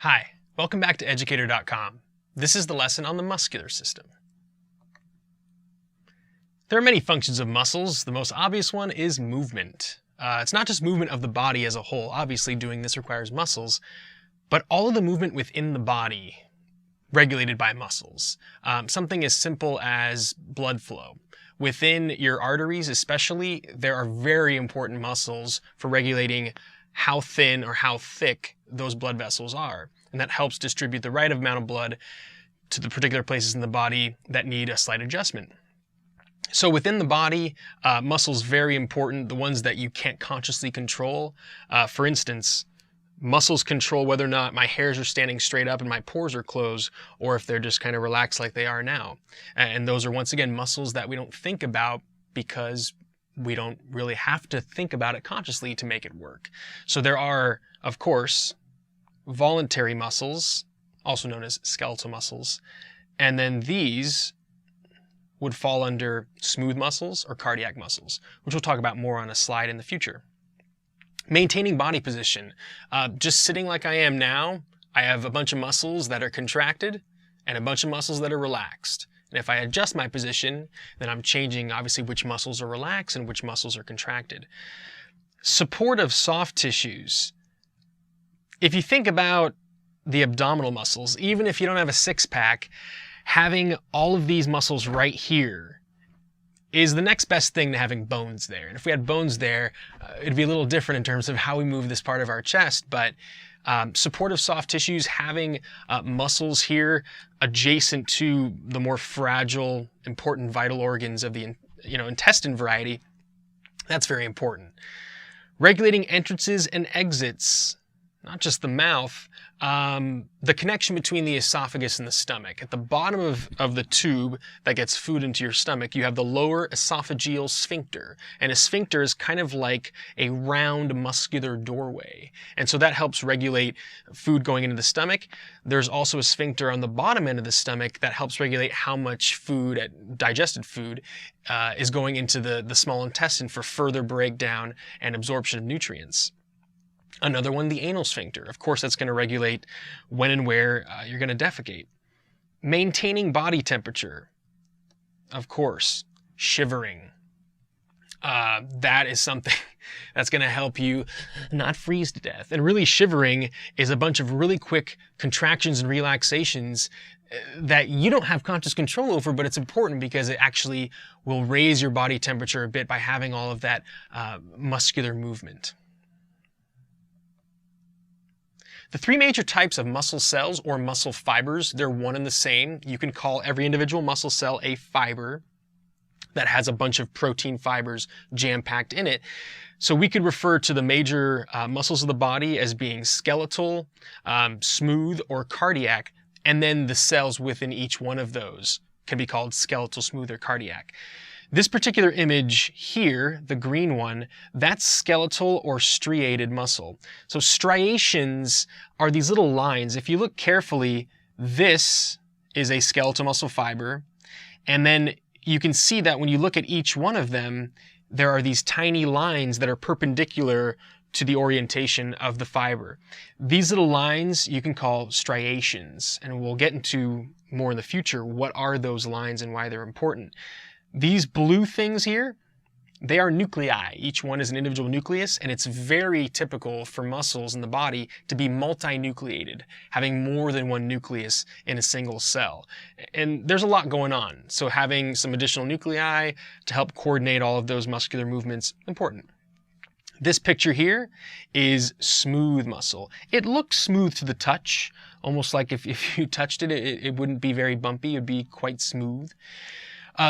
Hi, welcome back to educator.com. This is the lesson on the muscular system. There are many functions of muscles. The most obvious one is movement. It's not just movement of the body as a whole. Obviously, doing this requires muscles, but all of the movement within the body regulated by muscles. Something as simple as blood flow. Within your arteries especially, there are very important muscles for regulating how thin or how thick those blood vessels are. And that helps distribute the right amount of blood to the particular places in the body that need a slight adjustment. So within the body, muscles very important, the ones that you can't consciously control. For instance, muscles control whether or not my hairs are standing straight up and my pores are closed, or if they're just kind of relaxed like they are now. And those are, once again, muscles that we don't think about because we don't really have to think about it consciously to make it work. So there are, of course, voluntary muscles, also known as skeletal muscles, and then these would fall under smooth muscles or cardiac muscles, which we'll talk about more on a slide in the future. Maintaining body position. Just sitting like I am now, I have a bunch of muscles that are contracted and a bunch of muscles that are relaxed. And if I adjust my position, then I'm changing obviously which muscles are relaxed and which muscles are contracted. Support of soft tissues. If you think about the abdominal muscles, even if you don't have a six-pack, having all of these muscles right here is the next best thing to having bones there. And if we had bones there, it'd be a little different in terms of how we move this part of our chest, but supportive soft tissues, having muscles here adjacent to the more fragile, important vital organs of the intestine variety, that's very important. Regulating entrances and exits, not just the mouth, the connection between the esophagus and the stomach. At the bottom of the tube that gets food into your stomach, you have the lower esophageal sphincter. And a sphincter is kind of like a round muscular doorway. And so that helps regulate food going into the stomach. There's also a sphincter on the bottom end of the stomach that helps regulate how much food, digested food, is going into the small intestine for further breakdown and absorption of nutrients. Another one, the anal sphincter. Of course, that's going to regulate when and where you're going to defecate. Maintaining body temperature. Of course, shivering. That is something that's going to help you not freeze to death. And really, shivering is a bunch of really quick contractions and relaxations that you don't have conscious control over, but it's important because it actually will raise your body temperature a bit by having all of that muscular movement. The three major types of muscle cells or muscle fibers, they're one and the same. You can call every individual muscle cell a fiber that has a bunch of protein fibers jam-packed in it. So we could refer to the major muscles of the body as being skeletal, smooth, or cardiac, and then the cells within each one of those can be called skeletal, smooth, or cardiac. This particular image here, the green one, that's skeletal or striated muscle. So striations are these little lines. If you look carefully, this is a skeletal muscle fiber. And then you can see that when you look at each one of them, there are these tiny lines that are perpendicular to the orientation of the fiber. These little lines you can call striations, and we'll get into more in the future what are those lines and why they're important. These blue things here, they are nuclei. Each one is an individual nucleus, and it's very typical for muscles in the body to be multinucleated, having more than one nucleus in a single cell. And there's a lot going on, so having some additional nuclei to help coordinate all of those muscular movements, important. This picture here is smooth muscle. It looks smooth to the touch, almost like if you touched it, it wouldn't be very bumpy, it would be quite smooth.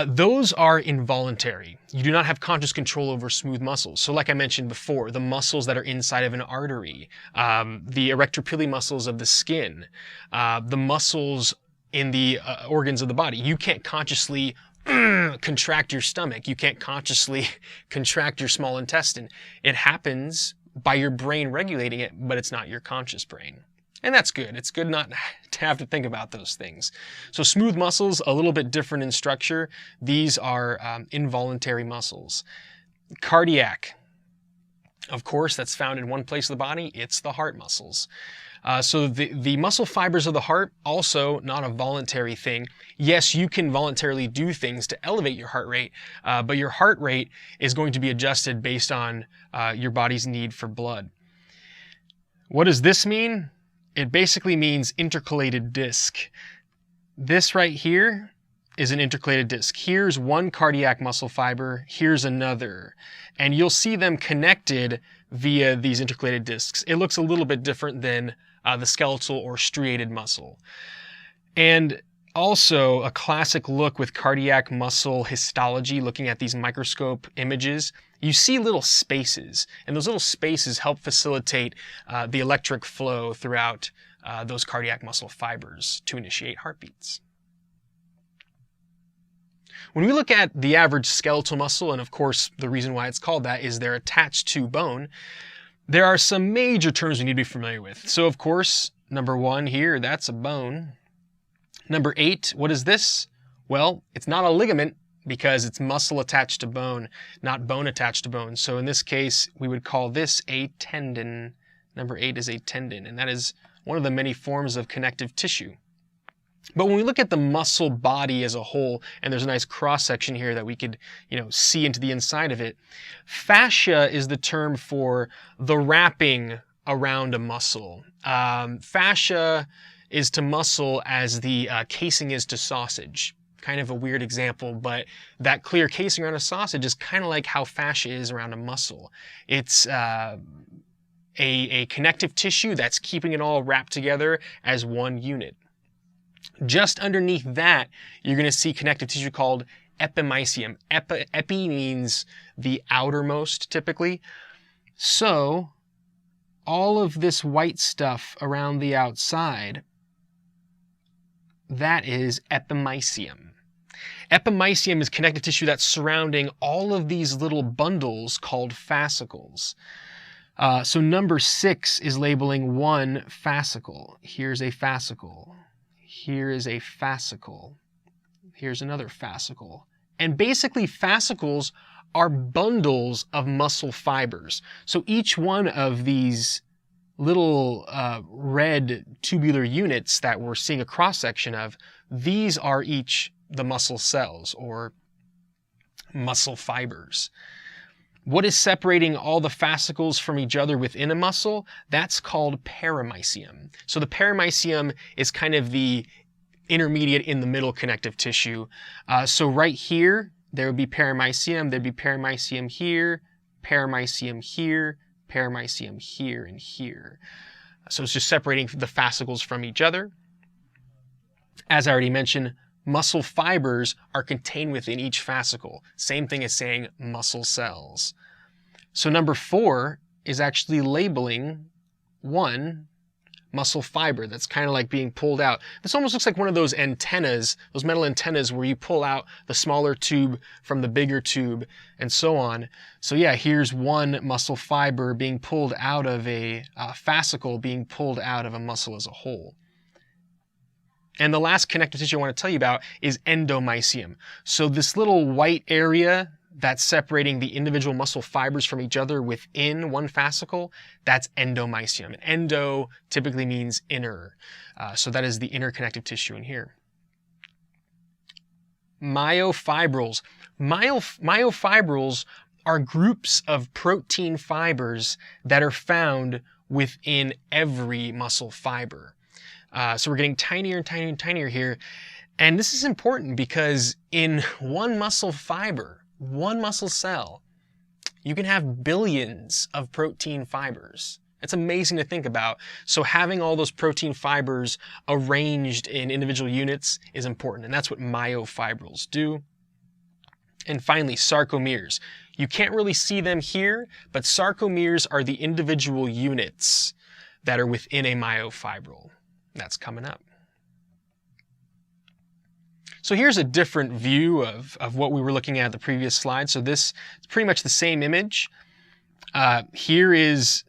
Those are involuntary. You do not have conscious control over smooth muscles. So like I mentioned before, the muscles that are inside of an artery, the erector pili muscles of the skin, the muscles in the organs of the body. You can't consciously contract your stomach. You can't consciously contract your small intestine. It happens by your brain regulating it, but it's not your conscious brain. And that's good. It's good not to have to think about those things. So smooth muscles, a little bit different in structure. These are involuntary muscles. Cardiac, of course, that's found in one place of the body. It's the heart muscles. So the muscle fibers of the heart, also not a voluntary thing. Yes, you can voluntarily do things to elevate your heart rate, but your heart rate is going to be adjusted based on your body's need for blood. What does this mean? It basically means intercalated disc. This right here is an intercalated disc. Here's one cardiac muscle fiber, here's another. And you'll see them connected via these intercalated discs. It looks a little bit different than the skeletal or striated muscle. And also a classic look with cardiac muscle histology, looking at these microscope images, you see little spaces, and those little spaces help facilitate the electric flow throughout those cardiac muscle fibers to initiate heartbeats. When we look at the average skeletal muscle, and of course the reason why it's called that is they're attached to bone, there are some major terms we need to be familiar with. So of course, number 1 here, that's a bone. Number 8, what is this? Well, it's not a ligament because it's muscle attached to bone, not bone attached to bone. So in this case, we would call this a tendon. Number 8 is a tendon, and that is one of the many forms of connective tissue. But when we look at the muscle body as a whole, and there's a nice cross-section here that we could, see into the inside of it, fascia is the term for the wrapping around a muscle. Fascia is to muscle as the casing is to sausage. Kind of a weird example, but that clear casing around a sausage is kind of like how fascia is around a muscle. It's a connective tissue that's keeping it all wrapped together as one unit. Just underneath that, you're going to see connective tissue called epimysium. Epi means the outermost, typically. So all of this white stuff around the outside, that is epimysium. Epimysium is connective tissue that's surrounding all of these little bundles called fascicles. So number 6 is labeling one fascicle. Here's a fascicle. Here is a fascicle. Here's another fascicle. And basically fascicles are bundles of muscle fibers. So each one of these little red tubular units that we're seeing a cross-section of, these are each the muscle cells or muscle fibers. What is separating all the fascicles from each other within a muscle? That's called perimysium. So the perimysium is kind of the intermediate in the middle connective tissue. So right here, there would be perimysium, there'd be perimysium here, perimysium here, perimysium here, and here. So it's just separating the fascicles from each other. As I already mentioned, muscle fibers are contained within each fascicle. Same thing as saying muscle cells. So number 4 is actually labeling one muscle fiber that's kind of like being pulled out. This almost looks like one of those antennas, those metal antennas where you pull out the smaller tube from the bigger tube and so on. So yeah, here's one muscle fiber being pulled out of a fascicle being pulled out of a muscle as a whole. And the last connective tissue I want to tell you about is endomysium. So this little white area that's separating the individual muscle fibers from each other within one fascicle, that's endomysium. And endo typically means inner. So that is the inner connective tissue in here. Myofibrils. Myofibrils are groups of protein fibers that are found within every muscle fiber. So we're getting tinier and tinier and tinier here. And this is important because in one muscle fiber, one muscle cell, you can have billions of protein fibers. It's amazing to think about. So having all those protein fibers arranged in individual units is important. And that's what myofibrils do. And finally, sarcomeres. You can't really see them here, but sarcomeres are the individual units that are within a myofibril. That's coming up. So here's a different view of what we were looking at the previous slide. So this is pretty much the same image. Here is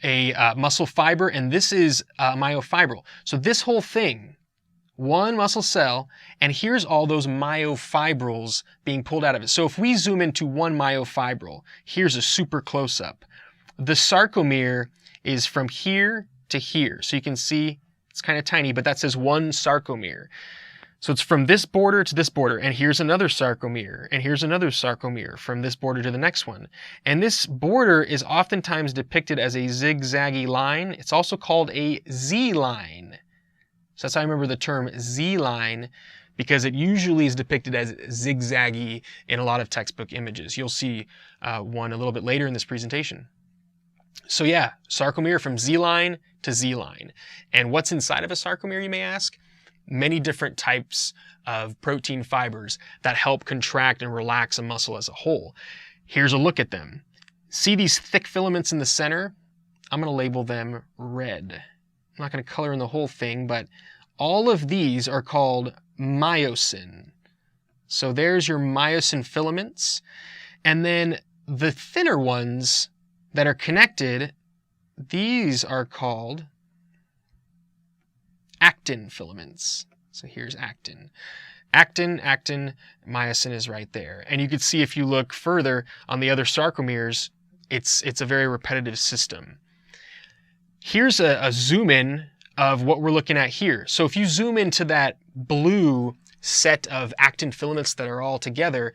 a muscle fiber, and this is a myofibril. So this whole thing, one muscle cell, and here's all those myofibrils being pulled out of it. So if we zoom into one myofibril, here's a super close-up. The sarcomere is from here to here. So you can see it's kind of tiny, but that says 1 sarcomere. So it's from this border to this border, and here's another sarcomere, and here's another sarcomere from this border to the next one. And this border is oftentimes depicted as a zigzaggy line. It's also called a Z-line. So that's how I remember the term Z-line, because it usually is depicted as zigzaggy in a lot of textbook images. You'll see one a little bit later in this presentation. So yeah, sarcomere from Z-line to Z-line. And what's inside of a sarcomere, you may ask? Many different types of protein fibers that help contract and relax a muscle as a whole. Here's a look at them. See these thick filaments in the center? I'm going to label them red. I'm not going to color in the whole thing, but all of these are called myosin. So there's your myosin filaments. And then the thinner ones that are connected, these are called actin filaments. So here's actin. Actin, myosin is right there. And you can see if you look further on the other sarcomeres, it's a very repetitive system. Here's a zoom in of what we're looking at here. So if you zoom into that blue set of actin filaments that are all together,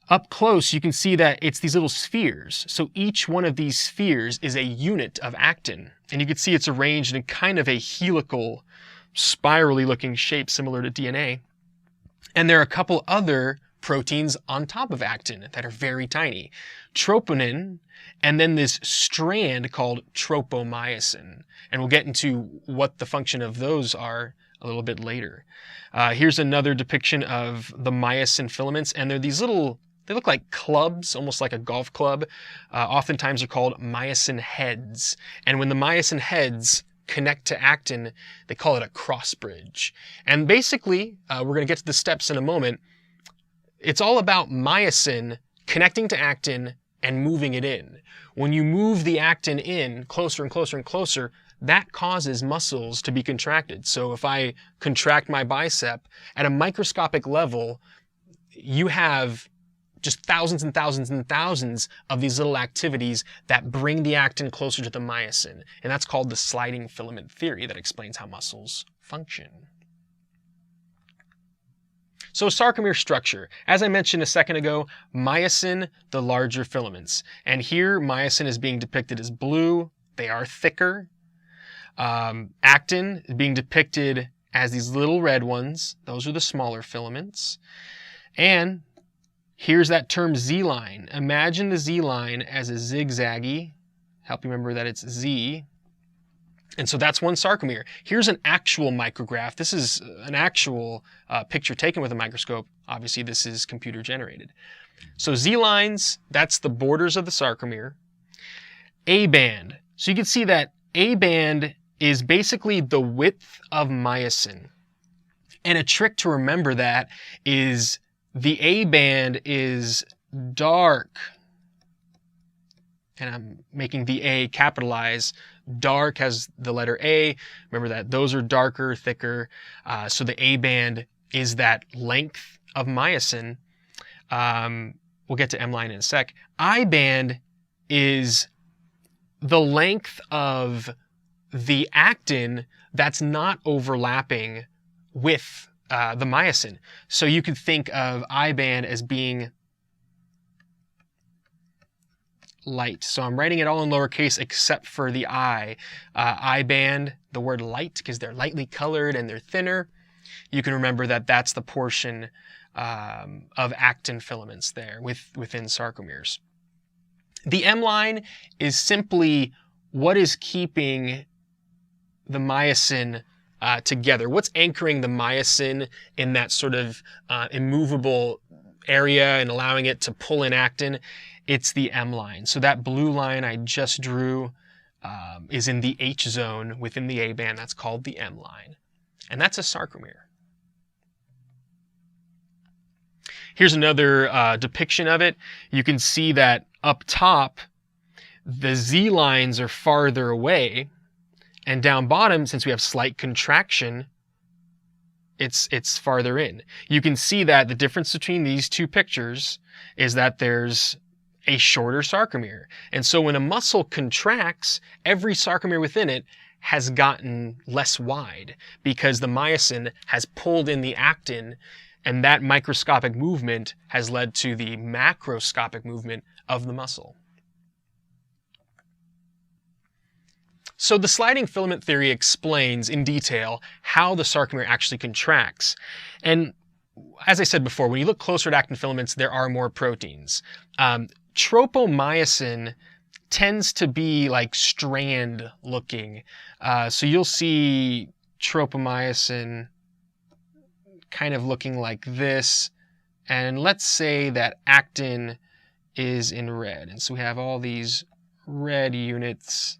up close you can see that it's these little spheres. So each one of these spheres is a unit of actin. And you can see it's arranged in kind of a helical, spirally looking shape similar to DNA. And there are a couple other proteins on top of actin that are very tiny. Troponin, and then this strand called tropomyosin. And we'll get into what the function of those are a little bit later. Here's another depiction of the myosin filaments, and they're these little, they look like clubs, almost like a golf club. Oftentimes they're called myosin heads. And when the myosin heads connect to actin, they call it a cross bridge. And basically, we're going to get to the steps in a moment. It's all about myosin connecting to actin and moving it in. When you move the actin in closer and closer and closer, that causes muscles to be contracted. So if I contract my bicep at a microscopic level, you have just thousands and thousands and thousands of these little activities that bring the actin closer to the myosin. And that's called the sliding filament theory that explains how muscles function. So sarcomere structure. As I mentioned a second ago, myosin, the larger filaments. And here myosin is being depicted as blue. They are thicker. Actin is being depicted as these little red ones. Those are the smaller filaments. And here's that term Z-line. Imagine the Z-line as a zigzaggy. Help you remember that it's Z. And so that's one sarcomere. Here's an actual micrograph. This is an actual picture taken with a microscope. Obviously, this is computer generated. So Z-lines, that's the borders of the sarcomere. A-band. So you can see that A-band is basically the width of myosin. And a trick to remember that is the A-band is dark. And I'm making the A capitalize. Dark has the letter A. Remember that those are darker, thicker. So the A-band is that length of myosin. We'll get to M-line in a sec. I-band is the length of the actin that's not overlapping with the myosin. So you could think of I-band as being light. So I'm writing it all in lowercase except for the I. I-band, the word light, because they're lightly colored and they're thinner. You can remember that that's the portion of actin filaments there within sarcomeres. The M-line is simply what is keeping the myosin together. What's anchoring the myosin in that sort of immovable area and allowing it to pull in actin? It's the M-line. So that blue line I just drew is in the H zone within the A-band. That's called the M-line. And that's a sarcomere. Here's another depiction of it. You can see that up top, the Z-lines are farther away. And down bottom, since we have slight contraction, it's farther in. You can see that the difference between these two pictures is that there's a shorter sarcomere. And so when a muscle contracts, every sarcomere within it has gotten less wide because the myosin has pulled in the actin, and that microscopic movement has led to the macroscopic movement of the muscle. So the sliding filament theory explains in detail how the sarcomere actually contracts. And as I said before, when you look closer at actin filaments, there are more proteins. Tropomyosin tends to be like strand looking. So you'll see tropomyosin kind of looking like this. And let's say that actin is in red. And so we have all these red units.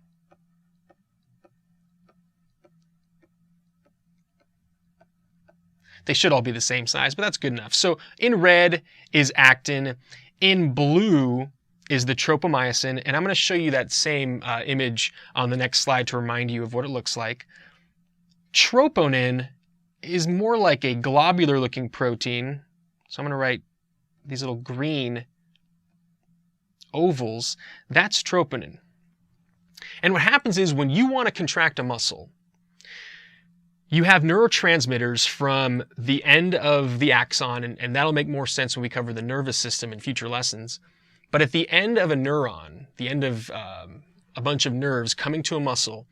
They should all be the same size, but that's good enough. So in red is actin. In blue is the tropomyosin. And I'm going to show you that same image on the next slide to remind you of what it looks like. Troponin is more like a globular-looking protein. So I'm going to write these little green ovals. That's troponin. And what happens is when you want to contract a muscle, you have neurotransmitters from the end of the axon, and that'll make more sense when we cover the nervous system in future lessons. But at the end of a neuron, the end of a bunch of nerves coming to a muscle,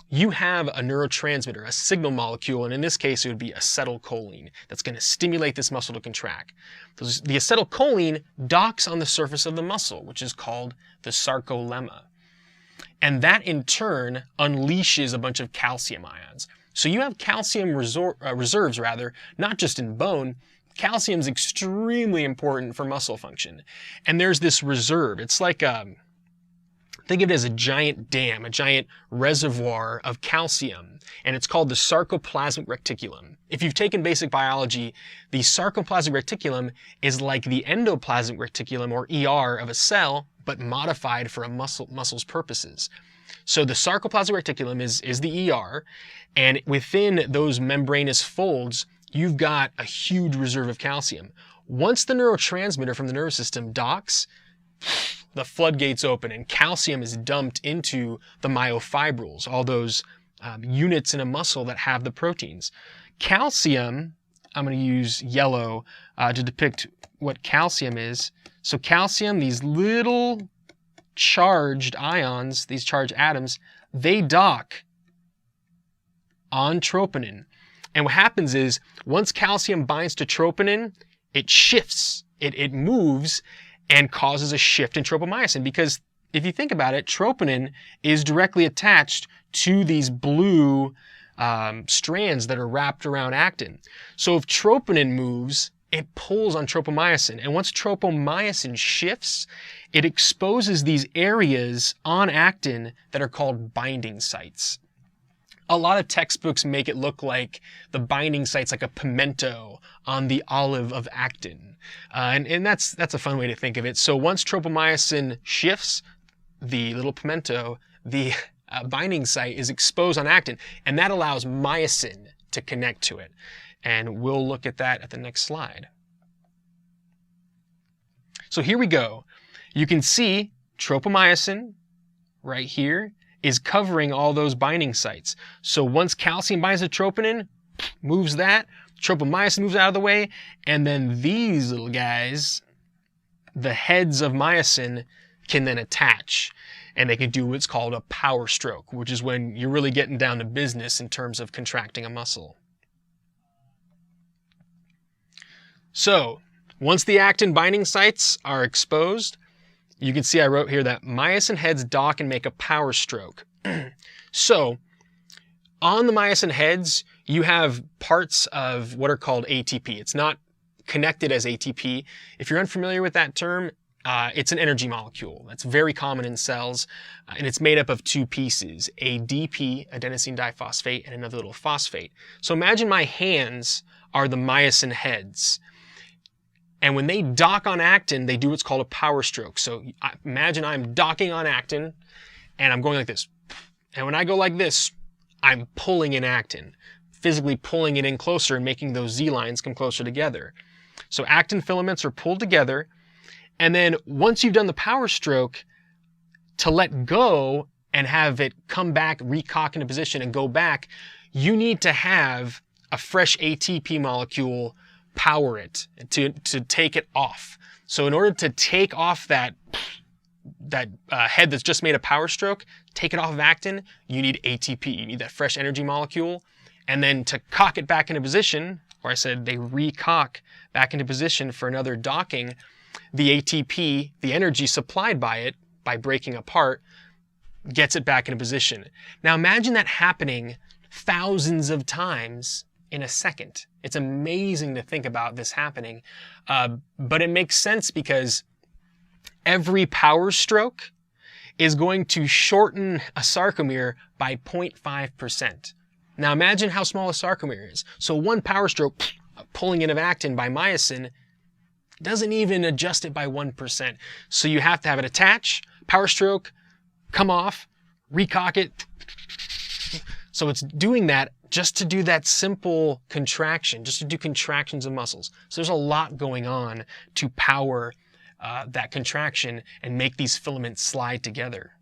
you have a neurotransmitter, a signal molecule, and in this case it would be acetylcholine that's going to stimulate this muscle to contract. The acetylcholine docks on the surface of the muscle, which is called the sarcolemma. And that in turn unleashes a bunch of calcium ions. So you have calcium reserves, not just in bone. Calcium is extremely important for muscle function. And there's this reserve. It's like, think of it as a giant dam, a giant reservoir of calcium. And it's called the sarcoplasmic reticulum. If you've taken basic biology, the sarcoplasmic reticulum is like the endoplasmic reticulum, or ER, of a cell, but modified for a muscle's purposes. So the sarcoplasmic reticulum is the ER, and within those membranous folds, you've got a huge reserve of calcium. Once the neurotransmitter from the nervous system docks, the floodgates open and calcium is dumped into the myofibrils, all those units in a muscle that have the proteins. Calcium, I'm going to use yellow to depict what calcium is. So calcium, these little charged ions, these charged atoms, they dock on troponin. And what happens is, once calcium binds to troponin, it shifts, it moves, and causes a shift in tropomyosin. Because if you think about it, troponin is directly attached to these blue strands that are wrapped around actin. So if troponin moves, it pulls on tropomyosin. And once tropomyosin shifts, it exposes these areas on actin that are called binding sites. A lot of textbooks make it look like the binding site's like a pimento on the olive of actin. And that's a fun way to think of it. So once tropomyosin shifts, the little pimento, the binding site is exposed on actin, and that allows myosin to connect to it. And we'll look at that at the next slide. So here we go. You can see tropomyosin right here is covering all those binding sites. So once calcium binds to troponin, moves that, tropomyosin moves out of the way, and then these little guys, the heads of myosin, can then attach. And they can do what's called a power stroke, which is when you're really getting down to business in terms of contracting a muscle. So once the actin binding sites are exposed, you can see I wrote here that myosin heads dock and make a power stroke. So on the myosin heads, you have parts of what are called ATP. It's not connected as ATP. If you're unfamiliar with that term, it's an energy molecule that's very common in cells, and it's made up of two pieces, ADP, adenosine diphosphate, and another little phosphate. So imagine my hands are the myosin heads. And when they dock on actin, they do what's called a power stroke. So imagine I'm docking on actin, and I'm going like this. And when I go like this, I'm pulling in actin, physically pulling it in closer and making those Z lines come closer together. So actin filaments are pulled together, and then once you've done the power stroke, to let go, and have it come back, recock into position and go back, you need to have a fresh ATP molecule power it to take it off. So in order to take off that head that's just made a power stroke, take it off of actin, you need ATP. You need that fresh energy molecule. And then to cock it back into position, or I said they recock back into position for another docking, the ATP, the energy supplied by it, by breaking apart, gets it back into position. Now imagine that happening thousands of times in a second. It's amazing to think about this happening, but it makes sense because every power stroke is going to shorten a sarcomere by 0.5%. Now imagine how small a sarcomere is. So one power stroke, pulling in of actin by myosin, doesn't even adjust it by 1%. So you have to have it attach, power stroke, come off, recock it. So it's doing that just to do that simple contraction, just to do contractions of muscles. So there's a lot going on to power that contraction and make these filaments slide together.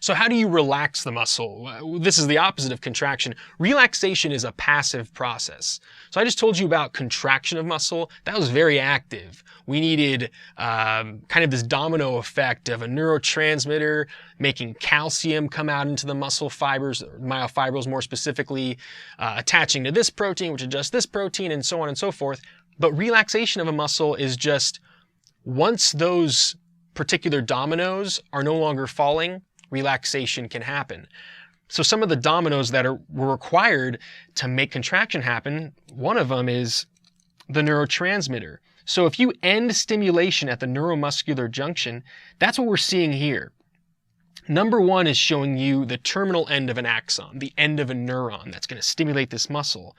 So how do you relax the muscle? This is the opposite of contraction. Relaxation is a passive process. So I just told you about contraction of muscle. That was very active. We needed kind of this domino effect of a neurotransmitter making calcium come out into the muscle fibers, myofibrils more specifically, attaching to this protein, which adjusts this protein, and so on and so forth. But relaxation of a muscle is just once those particular dominoes are no longer falling, relaxation can happen. So some of the dominoes that were required to make contraction happen, one of them is the neurotransmitter. So if you end stimulation at the neuromuscular junction, that's what we're seeing here. Number one is showing you the terminal end of an axon, the end of a neuron that's going to stimulate this muscle.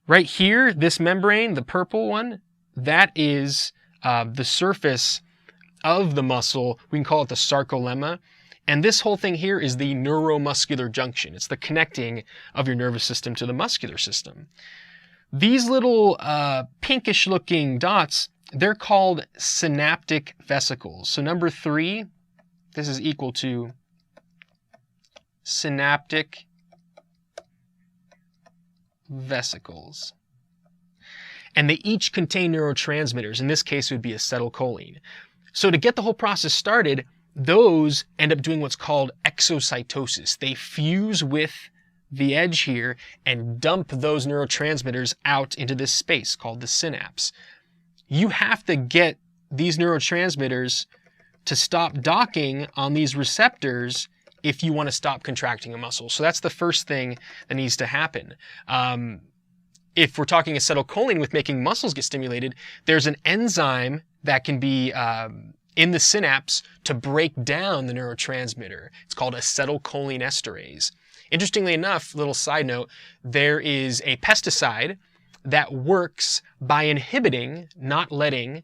Right here, this membrane, the purple one, that is the surface of the muscle. We can call it the sarcolemma. And this whole thing here is the neuromuscular junction. It's the connecting of your nervous system to the muscular system. These little pinkish looking dots, they're called synaptic vesicles. So number 3, this is equal to synaptic vesicles. And they each contain neurotransmitters. In this case, it would be acetylcholine. So to get the whole process started, those end up doing what's called exocytosis. They fuse with the edge here and dump those neurotransmitters out into this space called the synapse. You have to get these neurotransmitters to stop docking on these receptors if you want to stop contracting a muscle. So that's the first thing that needs to happen. If we're talking acetylcholine with making muscles get stimulated, there's an enzyme that can be in the synapse to break down the neurotransmitter. It's called acetylcholine esterase. Interestingly enough, little side note, there is a pesticide that works by inhibiting, not letting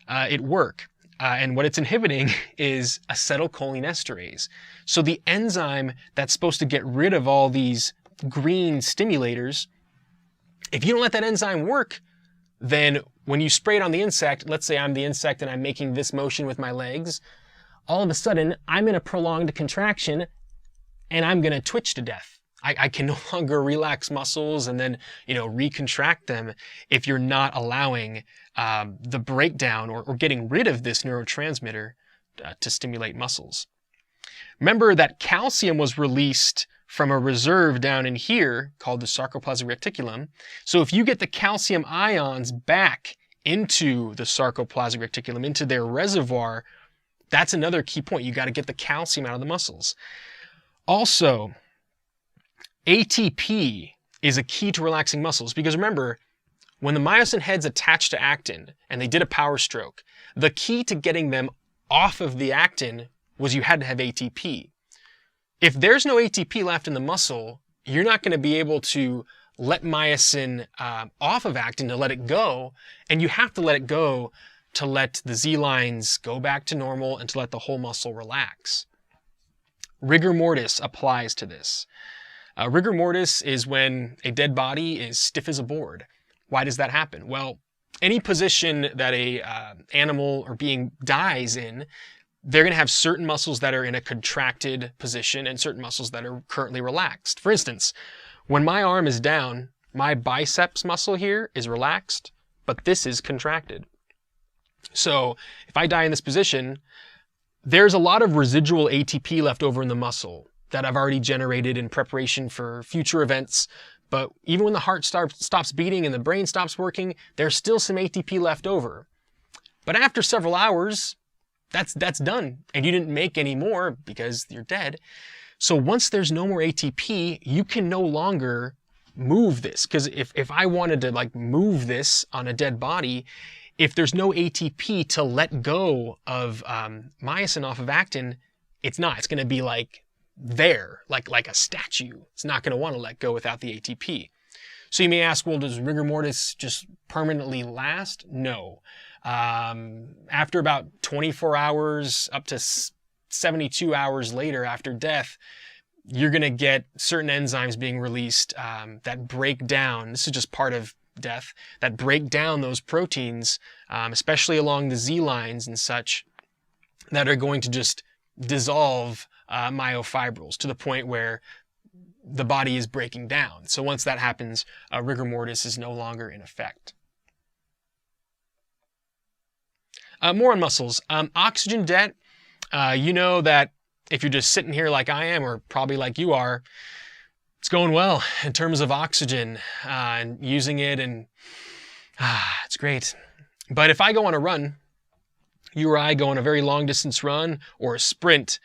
it work. And what it's inhibiting is acetylcholine esterase. So the enzyme that's supposed to get rid of all these green stimulators, if you don't let that enzyme work, then when you spray it on the insect, let's say I'm the insect and I'm making this motion with my legs, all of a sudden I'm in a prolonged contraction and I'm going to twitch to death. I can no longer relax muscles and then, recontract them if you're not allowing the breakdown or getting rid of this neurotransmitter to stimulate muscles. Remember that calcium was released from a reserve down in here called the sarcoplasmic reticulum. So if you get the calcium ions back into the sarcoplasmic reticulum, into their reservoir, that's another key point. You got to get the calcium out of the muscles. Also, ATP is a key to relaxing muscles because remember, when the myosin heads attached to actin and they did a power stroke, the key to getting them off of the actin was you had to have ATP. If there's no ATP left in the muscle, you're not going to be able to let myosin off of actin to let it go, and you have to let it go to let the Z lines go back to normal and to let the whole muscle relax. Rigor mortis applies to this. Rigor mortis is when a dead body is stiff as a board. Why does that happen? Well, any position that a animal or being dies in, they're going to have certain muscles that are in a contracted position and certain muscles that are currently relaxed. For instance, when my arm is down, my biceps muscle here is relaxed, but this is contracted. So if I die in this position, there's a lot of residual ATP left over in the muscle that I've already generated in preparation for future events. But even when the heart stops beating and the brain stops working, there's still some ATP left over. But after several hours, that's done. And you didn't make any more because you're dead. So once there's no more ATP, you can no longer move this. Because if I wanted to like move this on a dead body, if there's no ATP to let go of myosin off of actin, it's not. It's going to be like there, like a statue. It's not going to want to let go without the ATP. So you may ask, well, does rigor mortis just permanently last? No. After about 24 hours up to 72 hours later after death, you're going to get certain enzymes being released that break down. This is just part of death, that break down those proteins, especially along the Z lines and such, that are going to just dissolve myofibrils to the point where the body is breaking down. So once that happens, rigor mortis is no longer in effect. More on muscles. Oxygen debt, you know that if you're just sitting here like I am, or probably like you are, it's going well in terms of oxygen and using it, and it's great. But if I go on a run, you or I go on a very long distance run or a sprint,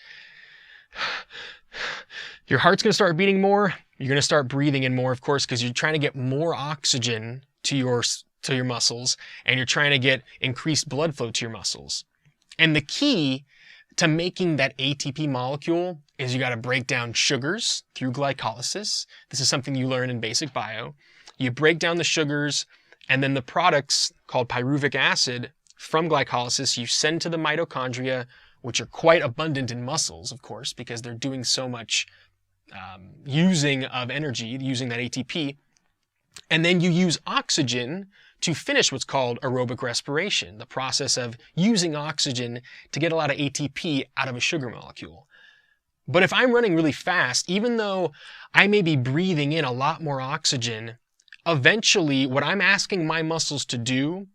your heart's going to start beating more. You're going to start breathing in more, of course, because you're trying to get more oxygen to your muscles, and you're trying to get increased blood flow to your muscles. And the key to making that ATP molecule is you got to break down sugars through glycolysis. This is something you learn in basic bio. You break down the sugars, and then the products called pyruvic acid from glycolysis you send to the mitochondria, which are quite abundant in muscles, of course, because they're doing so much using of energy, using that ATP. And then you use oxygen to finish what's called aerobic respiration, the process of using oxygen to get a lot of ATP out of a sugar molecule. But if I'm running really fast, even though I may be breathing in a lot more oxygen, eventually what I'm asking my muscles to do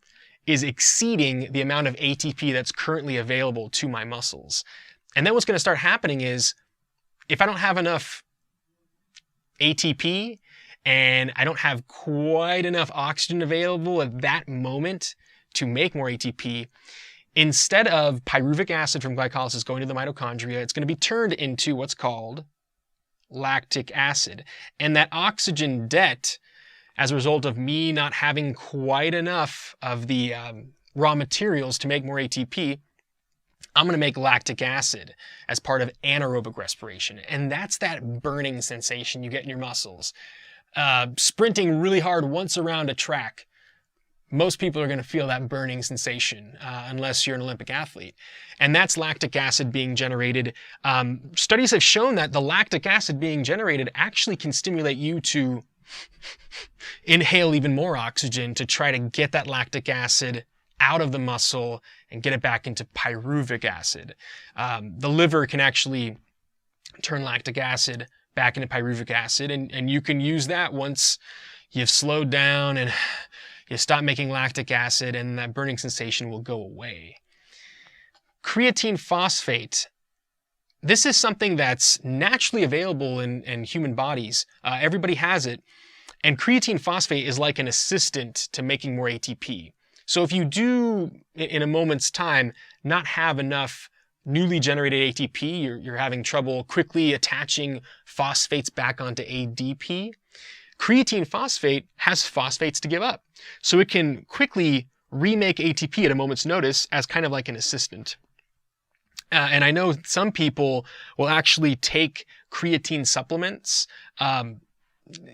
is exceeding the amount of ATP that's currently available to my muscles. And then what's going to start happening is, if I don't have enough ATP and I don't have quite enough oxygen available at that moment to make more ATP, instead of pyruvic acid from glycolysis going to the mitochondria, it's going to be turned into what's called lactic acid. And that oxygen debt, as a result of me not having quite enough of the raw materials to make more ATP, I'm going to make lactic acid as part of anaerobic respiration. And that's that burning sensation you get in your muscles. Sprinting really hard once around a track, most people are going to feel that burning sensation unless you're an Olympic athlete. And that's lactic acid being generated. Studies have shown that the lactic acid being generated actually can stimulate you to inhale even more oxygen to try to get that lactic acid out of the muscle and get it back into pyruvic acid. The liver can actually turn lactic acid back into pyruvic acid, and you can use that once you've slowed down and you stop making lactic acid, and that burning sensation will go away. Creatine phosphate. This is something that's naturally available in human bodies. Everybody has it. And creatine phosphate is like an assistant to making more ATP. So if you do, in a moment's time, not have enough newly generated ATP, you're having trouble quickly attaching phosphates back onto ADP, creatine phosphate has phosphates to give up. So it can quickly remake ATP at a moment's notice as kind of like an assistant. And I know some people will actually take creatine supplements.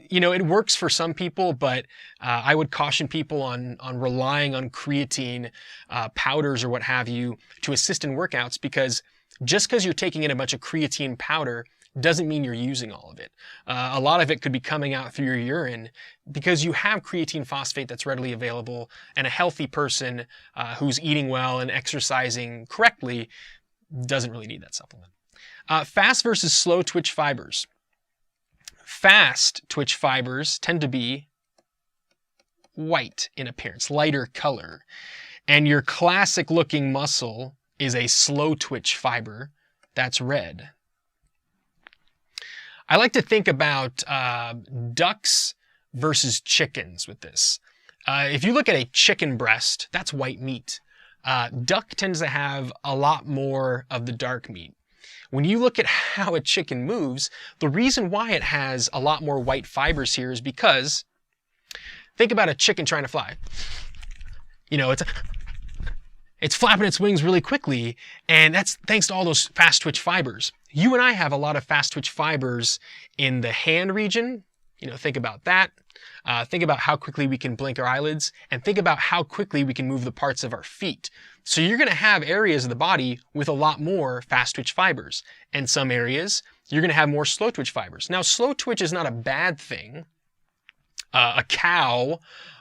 You know, it works for some people, but I would caution people on relying on creatine powders or what have you to assist in workouts, because just because you're taking in a bunch of creatine powder doesn't mean you're using all of it. A lot of it could be coming out through your urine because you have creatine phosphate that's readily available, and a healthy person who's eating well and exercising correctly doesn't really need that supplement. Fast versus slow twitch fibers. Fast twitch fibers tend to be white in appearance, lighter color. And your classic looking muscle is a slow twitch fiber that's red. I like to think about ducks versus chickens with this. If you look at a chicken breast, that's white meat. Duck tends to have a lot more of the dark meat. When you look at how a chicken moves, the reason why it has a lot more white fibers here is because, think about a chicken trying to fly. You know, it's flapping its wings really quickly, and that's thanks to all those fast twitch fibers. You and I have a lot of fast twitch fibers in the hand region. You know, think about that. Think about how quickly we can blink our eyelids, and think about how quickly we can move the parts of our feet. So you're going to have areas of the body with a lot more fast twitch fibers, and some areas you're going to have more slow twitch fibers. Now, slow twitch is not a bad thing. A cow,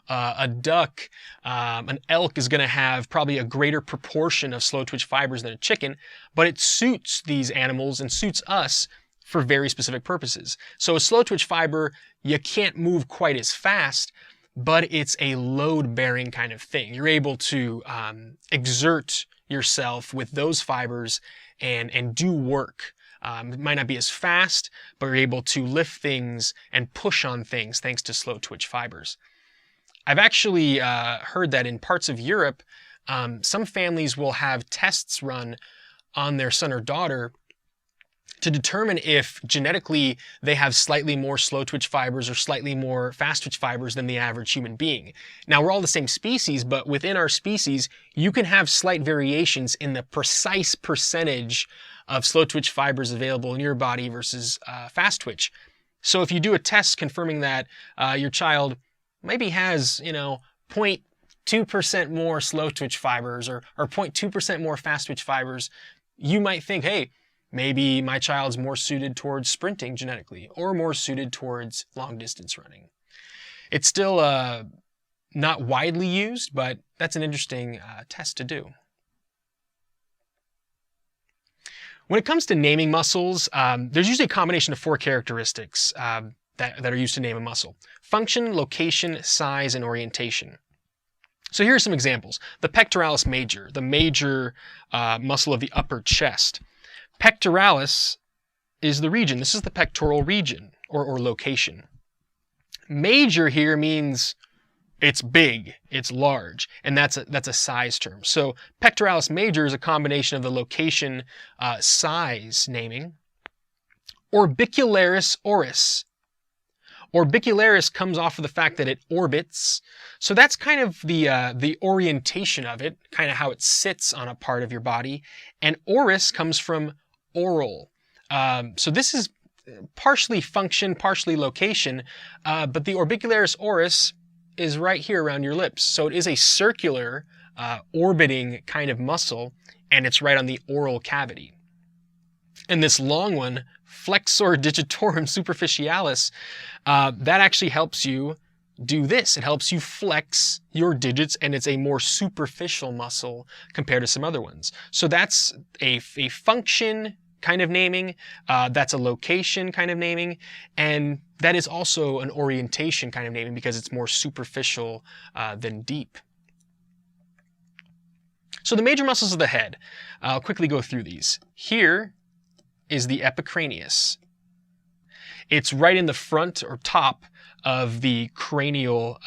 a duck, an elk is going to have probably a greater proportion of slow twitch fibers than a chicken, but it suits these animals and suits us for very specific purposes. So a slow twitch fiber, you can't move quite as fast, but it's a load-bearing kind of thing. You're able to exert yourself with those fibers and do work. It might not be as fast, but you're able to lift things and push on things thanks to slow twitch fibers. I've actually heard that in parts of Europe, some families will have tests run on their son or daughter to determine if genetically they have slightly more slow twitch fibers or slightly more fast twitch fibers than the average human being. Now, we're all the same species, but within our species, you can have slight variations in the precise percentage of slow twitch fibers available in your body versus fast twitch. So if you do a test confirming that your child maybe has, 0.2% more slow twitch fibers or 0.2% more fast twitch fibers, you might think, hey, maybe my child's more suited towards sprinting genetically or more suited towards long distance running. It's still not widely used, but that's an interesting test to do. When it comes to naming muscles, there's usually a combination of 4 characteristics that are used to name a muscle: function, location, size, and orientation. So here are some examples. The pectoralis major, the major muscle of the upper chest. Pectoralis is the region. This is the pectoral region or location. Major here means it's big, it's large, and that's a size term. So pectoralis major is a combination of the location, size naming. Orbicularis oris. Orbicularis comes off of the fact that it orbits. So that's kind of the orientation of it, kind of how it sits on a part of your body. And oris comes from oral. So this is partially function, partially location, but the orbicularis oris is right here around your lips. So it is a circular, orbiting kind of muscle, and it's right on the oral cavity. And this long one, flexor digitorum superficialis, that actually helps you do this. It helps you flex your digits, and it's a more superficial muscle compared to some other ones. So that's a function kind of naming, that's a location kind of naming, and that is also an orientation kind of naming because it's more superficial than deep. So the major muscles of the head, I'll quickly go through these. Here is the epicranius. It's right in the front or top of the cranial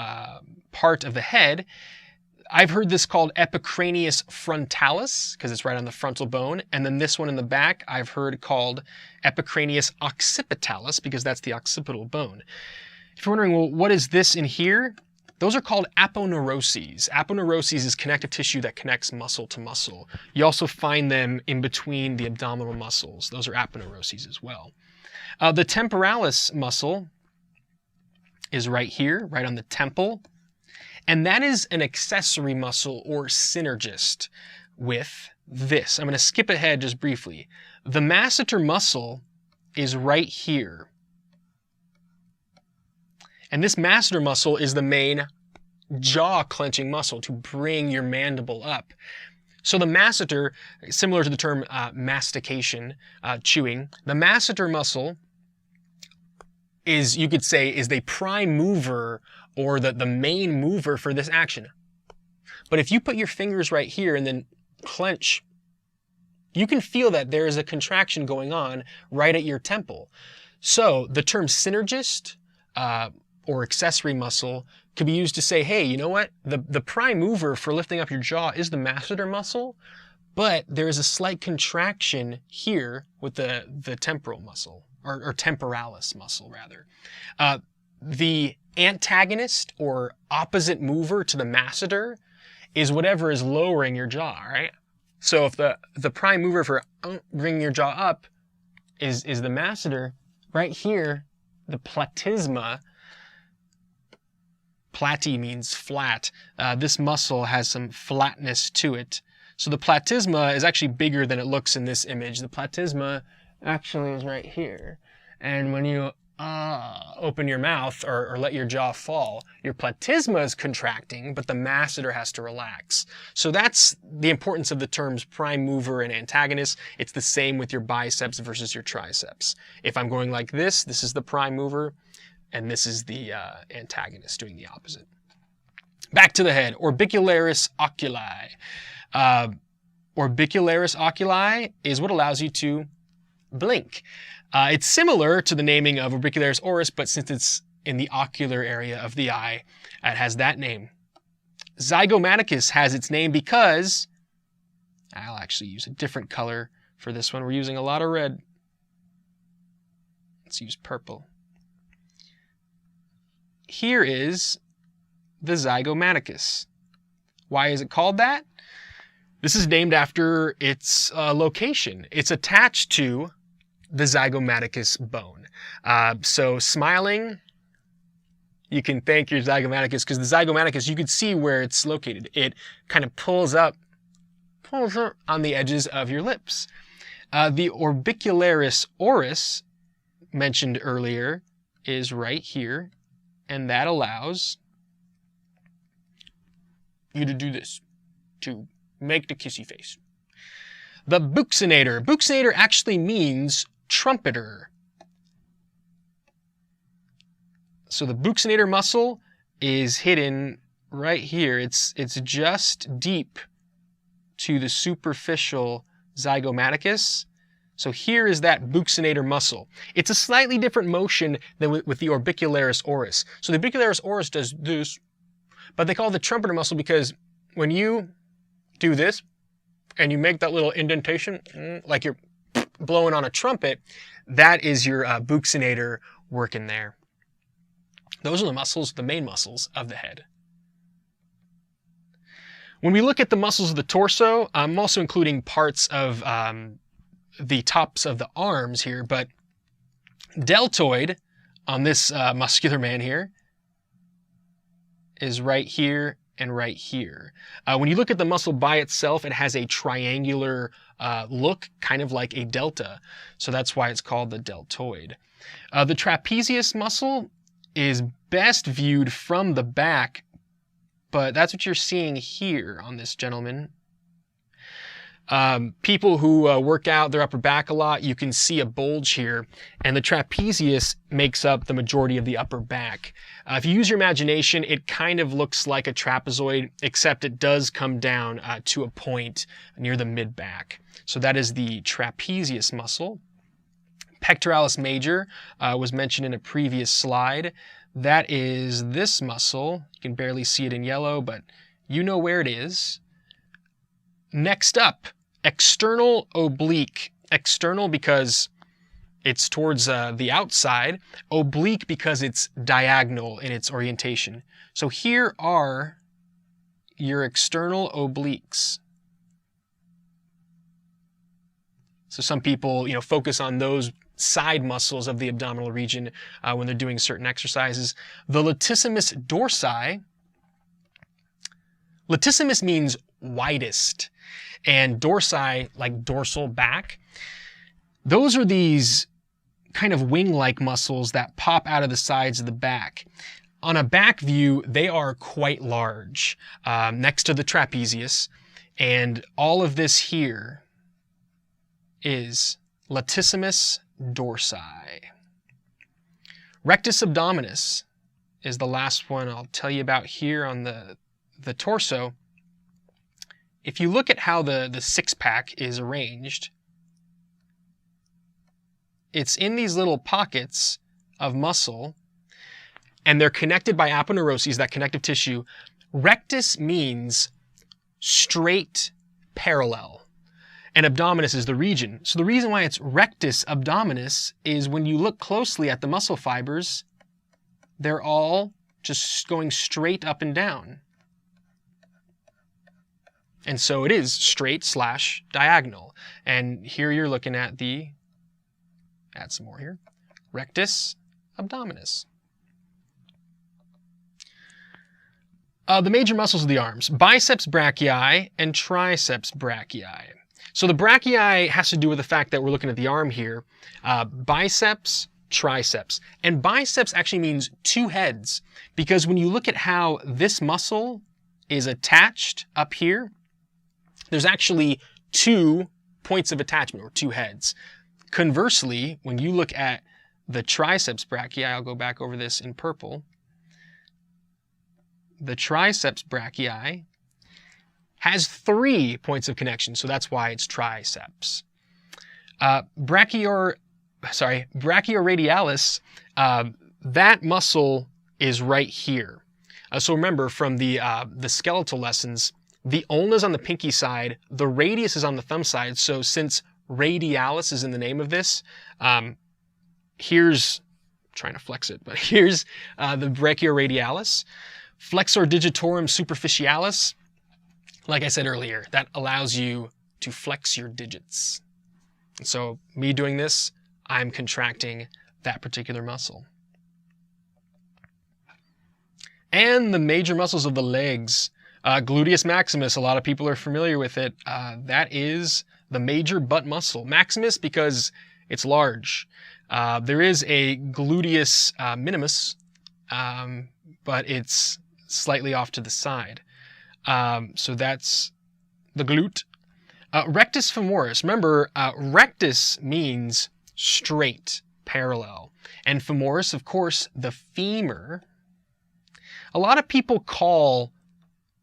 part of the head. I've heard this called epicranius frontalis because it's right on the frontal bone. And then this one in the back, I've heard called epicranius occipitalis because that's the occipital bone. If you're wondering, well, what is this in here? Those are called aponeuroses. Aponeuroses is connective tissue that connects muscle to muscle. You also find them in between the abdominal muscles. Those are aponeuroses as well. The temporalis muscle is right here, right on the temple. And that is an accessory muscle or synergist with this. I'm going to skip ahead just briefly. The masseter muscle is right here. And this masseter muscle is the main jaw clenching muscle to bring your mandible up. So the masseter, similar to the term mastication, chewing, the masseter muscle is, you could say, is the prime mover or the main mover for this action. But if you put your fingers right here and then clench, you can feel that there is a contraction going on right at your temple. So the term synergist or accessory muscle could be used to say, hey, you know what? The prime mover for lifting up your jaw is the masseter muscle, but there is a slight contraction here with the temporal muscle, or temporalis muscle, rather. The antagonist or opposite mover to the masseter is whatever is lowering your jaw, right? So if the prime mover for bringing your jaw up is the masseter, right here, the platysma, platy means flat, this muscle has some flatness to it. So the platysma is actually bigger than it looks in this image. The platysma actually is right here. And when you open your mouth or let your jaw fall, your platysma is contracting, but the masseter has to relax. So that's the importance of the terms prime mover and antagonist. It's the same with your biceps versus your triceps. If I'm going like this, this is the prime mover, and this is the antagonist doing the opposite. Back to the head, orbicularis oculi. Orbicularis oculi is what allows you to blink. It's similar to the naming of orbicularis oris, but since it's in the ocular area of the eye, it has that name. Zygomaticus has its name because, I'll actually use a different color for this one. We're using a lot of red. Let's use purple. Here is the zygomaticus. Why is it called that? This is named after its location. It's attached to the zygomaticus bone. So smiling, you can thank your zygomaticus, because the zygomaticus, you can see where it's located. It kind of pulls up on the edges of your lips. The orbicularis oris, mentioned earlier, is right here, and that allows you to do this, to make the kissy face. The buccinator. Buccinator actually means trumpeter. So the buccinator muscle is hidden right here. It's just deep to the superficial zygomaticus. So here is that buccinator muscle. It's a slightly different motion than with the orbicularis oris. So the orbicularis oris does this, but they call it the trumpeter muscle because when you do this and you make that little indentation, like you're blowing on a trumpet, that is your buccinator working there. Those are the muscles, the main muscles of the head. When we look at the muscles of the torso, I'm also including parts of the tops of the arms here, but deltoid on this muscular man here is right here and right here. When you look at the muscle by itself, it has a triangular look, kind of like a delta. So that's why it's called the deltoid. The trapezius muscle is best viewed from the back, but that's what you're seeing here on this gentleman. People who work out their upper back a lot, you can see a bulge here, and the trapezius makes up the majority of the upper back. If you use your imagination, it kind of looks like a trapezoid, except it does come down to a point near the mid-back. So that is the trapezius muscle. Pectoralis major was mentioned in a previous slide. That is this muscle. You can barely see it in yellow, but you know where it is. Next up, external oblique. External because it's towards the outside. Oblique because it's diagonal in its orientation. So here are your external obliques. So some people, focus on those side muscles of the abdominal region when they're doing certain exercises. The latissimus dorsi. Latissimus means widest, and dorsi, like dorsal back. Those are these kind of wing-like muscles that pop out of the sides of the back. On a back view, they are quite large, next to the trapezius. And all of this here is latissimus dorsi. Rectus abdominis is the last one I'll tell you about here on the torso. If you look at how the six-pack is arranged, it's in these little pockets of muscle, and they're connected by aponeuroses, that connective tissue. Rectus means straight, parallel, and abdominis is the region. So the reason why it's rectus abdominis is when you look closely at the muscle fibers, they're all just going straight up and down. And so it is straight / diagonal. And here you're looking at add some more here, rectus abdominis. The major muscles of the arms, biceps brachii and triceps brachii. So the brachii has to do with the fact that we're looking at the arm here. Biceps, triceps. And biceps actually means two heads, because when you look at how this muscle is attached up here, there's actually 2 points of attachment, or 2 heads. Conversely, when you look at the triceps brachii, I'll go back over this in purple. The triceps brachii has 3 points of connection, so that's why it's triceps. Brachioradialis, that muscle is right here. So remember from the skeletal lessons, the ulna is on the pinky side, the radius is on the thumb side. So since radialis is in the name of this, here's, I'm trying to flex it, but here's the brachioradialis. Flexor digitorum superficialis, like I said earlier, that allows you to flex your digits. And so me doing this, I'm contracting that particular muscle. And the major muscles of the legs, gluteus maximus, a lot of people are familiar with it. That is the major butt muscle. Maximus because it's large. There is a gluteus minimus, but it's slightly off to the side. So that's the glute. Rectus femoris. Remember, rectus means straight, parallel. And femoris, of course, the femur. A lot of people call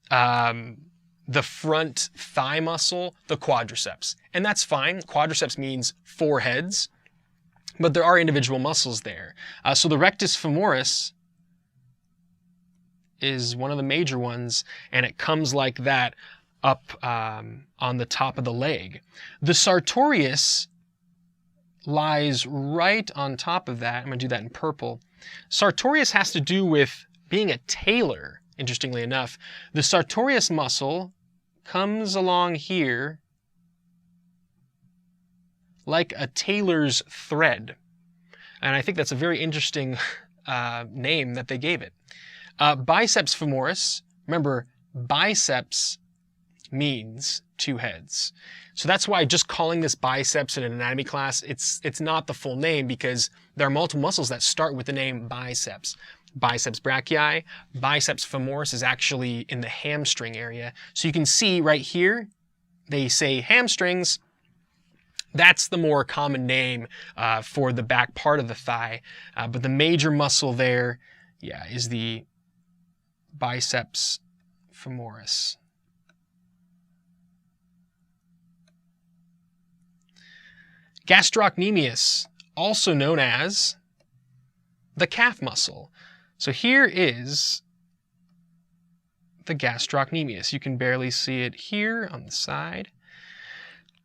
the front thigh muscle the quadriceps. And that's fine. Quadriceps means 4 heads. But there are individual muscles there. So the rectus femoris is one of the major ones, and it comes like that up on the top of the leg. The sartorius lies right on top of that. I'm going to do that in purple. Sartorius has to do with being a tailor, interestingly enough. The sartorius muscle comes along here like a tailor's thread. And I think that's a very interesting name that they gave it. Biceps femoris, remember, biceps means 2 heads. So that's why just calling this biceps in an anatomy class, it's not the full name, because there are multiple muscles that start with the name biceps. Biceps brachii, biceps femoris is actually in the hamstring area. So you can see right here, they say hamstrings. That's the more common name for the back part of the thigh. But the major muscle there, yeah, is the biceps femoris. Gastrocnemius, also known as the calf muscle. So here is the gastrocnemius. You can barely see it here on the side.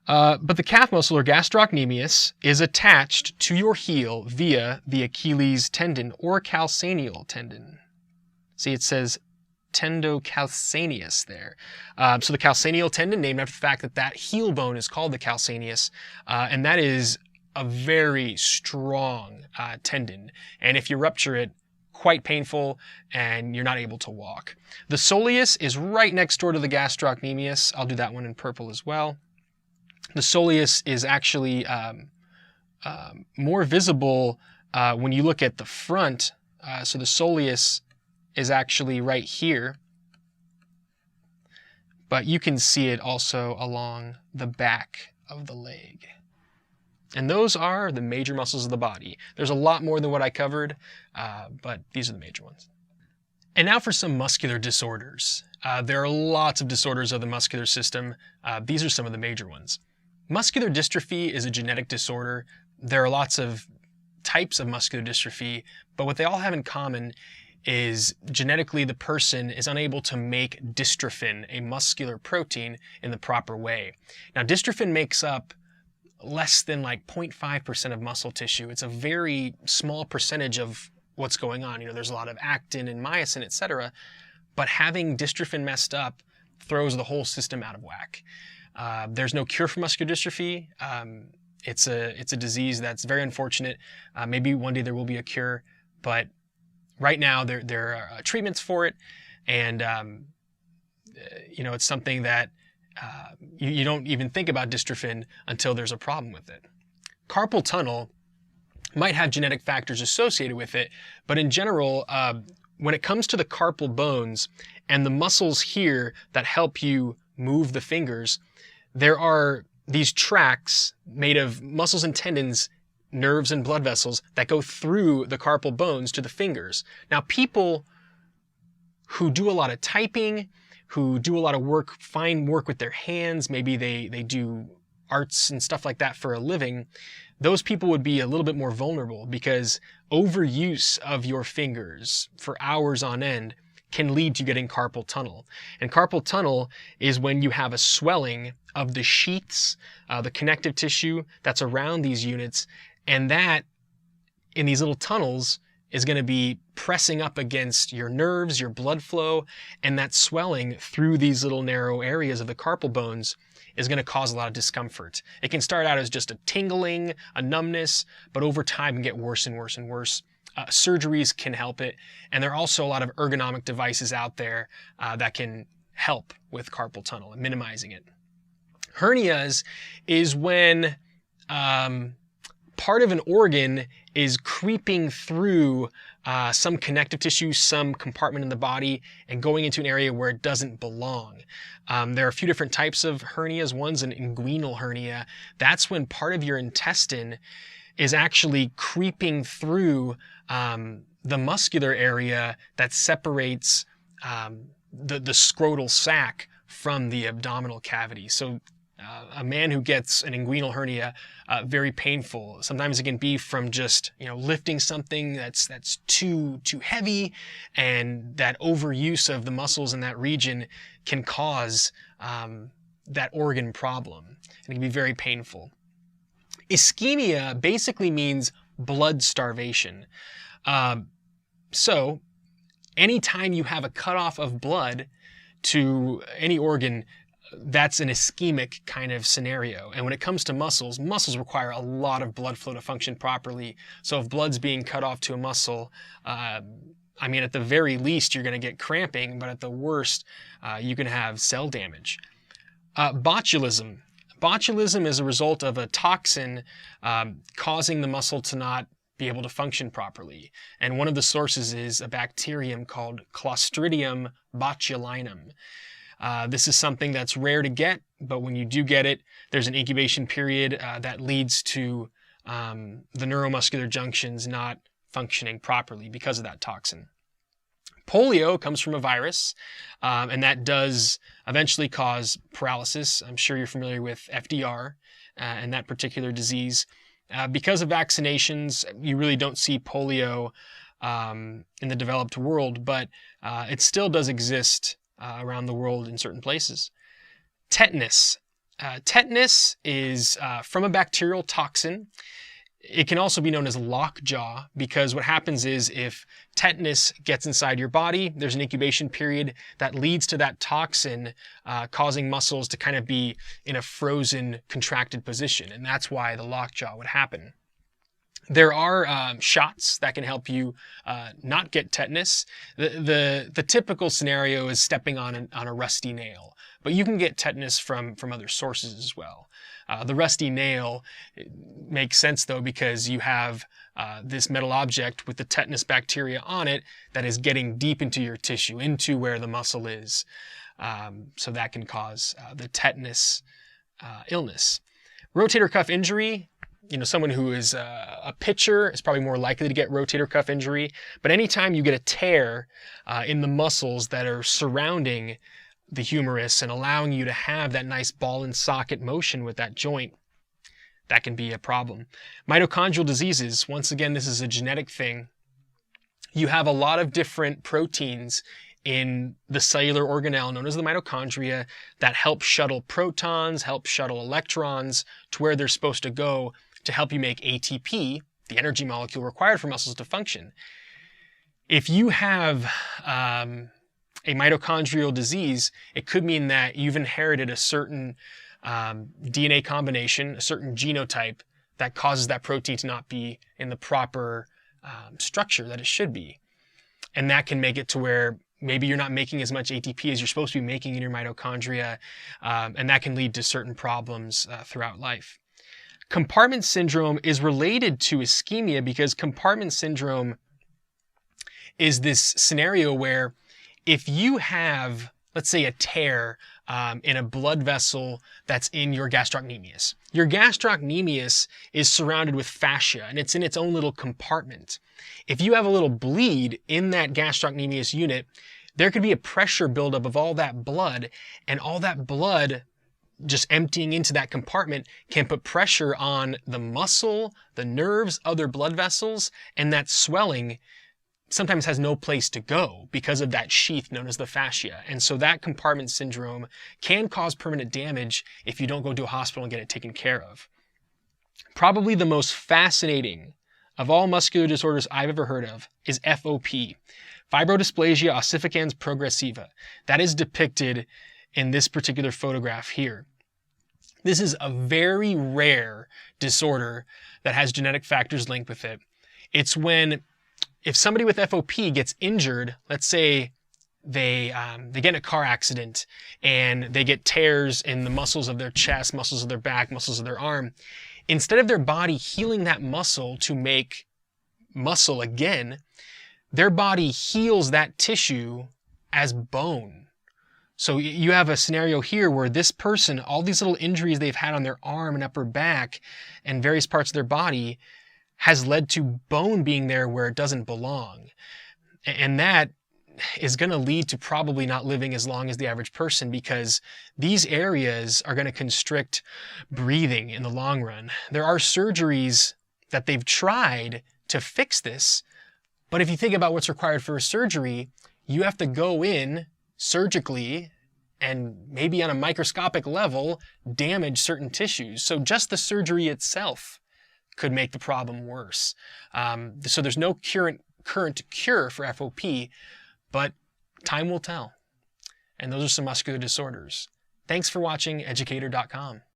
But the calf muscle, or gastrocnemius, is attached to your heel via the Achilles tendon or calcaneal tendon. See, it says tendocalcaneus there. So the calcaneal tendon, named after the fact that that heel bone is called the calcaneus, and that is a very strong tendon. And if you rupture it, quite painful, and you're not able to walk. The soleus is right next door to the gastrocnemius. I'll do that one in purple as well. The soleus is actually more visible when you look at the front. So the soleus is actually right here. but you can see it also along the back of the leg. And those are the major muscles of the body. There's a lot more than what I covered, but these are the major ones. And now for some muscular disorders. There are lots of disorders of the muscular system. These are some of the major ones. Muscular dystrophy is a genetic disorder. There are lots of types of muscular dystrophy, but what they all have in common is genetically the person is unable to make dystrophin, a muscular protein, in the proper way. Now, dystrophin makes up less than like 0.5% of muscle tissue. It's a very small percentage of what's going on. There's a lot of actin and myosin, etc. But having dystrophin messed up throws the whole system out of whack. There's no cure for muscular dystrophy. It's a disease that's very unfortunate. Maybe one day there will be a cure, but right now there are treatments for it, and it's something that you don't even think about dystrophin until there's a problem with it. Carpal tunnel might have genetic factors associated with it, but in general, when it comes to the carpal bones and the muscles here that help you move the fingers, there are these tracts made of muscles and tendons, nerves and blood vessels that go through the carpal bones to the fingers. Now, people who do a lot of typing, who do a lot of work, fine work with their hands, maybe they do arts and stuff like that for a living, those people would be a little bit more vulnerable because overuse of your fingers for hours on end can lead to getting carpal tunnel. And carpal tunnel is when you have a swelling of the sheaths, the connective tissue that's around these units, and that in these little tunnels is going to be pressing up against your nerves, your blood flow, and that swelling through these little narrow areas of the carpal bones is going to cause a lot of discomfort. It can start out as just a tingling, a numbness, but over time can get worse and worse and worse. Surgeries can help it, and there are also a lot of ergonomic devices out there that can help with carpal tunnel and minimizing it. Hernias is when part of an organ is creeping through some connective tissue, some compartment in the body, and going into an area where it doesn't belong. There are a few different types of hernias. One's an inguinal hernia. That's when part of your intestine is actually creeping through the muscular area that separates the scrotal sac from the abdominal cavity. So a man who gets an inguinal hernia, very painful. Sometimes it can be from just lifting something that's too heavy, and that overuse of the muscles in that region can cause that organ problem, and it can be very painful. Ischemia basically means blood starvation. So anytime you have a cutoff of blood to any organ, that's an ischemic kind of scenario. And when it comes to muscles require a lot of blood flow to function properly. So if blood's being cut off to a muscle, at the very least, you're going to get cramping, but at the worst, you can have cell damage. Botulism. Botulism is a result of a toxin causing the muscle to not be able to function properly. And one of the sources is a bacterium called Clostridium botulinum. This is something that's rare to get, but when you do get it, there's an incubation period that leads to the neuromuscular junctions not functioning properly because of that toxin. Polio comes from a virus, and that does eventually cause paralysis. I'm sure you're familiar with FDR and that particular disease. Because of vaccinations, you really don't see polio in the developed world, but it still does exist around the world in certain places. Tetanus. Tetanus is from a bacterial toxin. It can also be known as lockjaw, because what happens is if tetanus gets inside your body, there's an incubation period that leads to that toxin causing muscles to kind of be in a frozen, contracted position, and that's why the lockjaw would happen. There are shots that can help you not get tetanus. The typical scenario is stepping on a rusty nail, but you can get tetanus from other sources as well. The rusty nail makes sense though, because you have this metal object with the tetanus bacteria on it that is getting deep into your tissue, into where the muscle is. So that can cause the tetanus illness. Rotator cuff injury, someone who is a pitcher is probably more likely to get rotator cuff injury. But anytime you get a tear in the muscles that are surrounding the humerus and allowing you to have that nice ball and socket motion with that joint, that can be a problem. Mitochondrial diseases, once again, this is a genetic thing. You have a lot of different proteins in the cellular organelle known as the mitochondria that help shuttle protons, help shuttle electrons to where they're supposed to go to help you make ATP, the energy molecule required for muscles to function. If you have a mitochondrial disease, it could mean that you've inherited a certain DNA combination, a certain genotype that causes that protein to not be in the proper structure that it should be. And that can make it to where maybe you're not making as much ATP as you're supposed to be making in your mitochondria, and that can lead to certain problems throughout life. Compartment syndrome is related to ischemia because compartment syndrome is this scenario where if you have, let's say, a tear in a blood vessel that's in your gastrocnemius. Your gastrocnemius is surrounded with fascia and it's in its own little compartment. If you have a little bleed in that gastrocnemius unit, there could be a pressure buildup of all that blood, and all that blood just emptying into that compartment can put pressure on the muscle, the nerves, other blood vessels, and that swelling sometimes has no place to go because of that sheath known as the fascia. And so that compartment syndrome can cause permanent damage if you don't go to a hospital and get it taken care of. Probably the most fascinating of all muscular disorders I've ever heard of is FOP, fibrodysplasia ossificans progressiva. That is depicted in this particular photograph here. This is a very rare disorder that has genetic factors linked with it. It's when if somebody with FOP gets injured, let's say they get in a car accident and they get tears in the muscles of their chest, muscles of their back, muscles of their arm, instead of their body healing that muscle to make muscle again, their body heals that tissue as bone. So you have a scenario here where this person, all these little injuries they've had on their arm and upper back and various parts of their body has led to bone being there where it doesn't belong. And that is going to lead to probably not living as long as the average person because these areas are going to constrict breathing in the long run. There are surgeries that they've tried to fix this, but if you think about what's required for a surgery, you have to go in surgically and maybe on a microscopic level damage certain tissues. So just the surgery itself could make the problem worse. So there's no current cure for FOP, but time will tell. And those are some muscular disorders. Thanks for watching educator.com.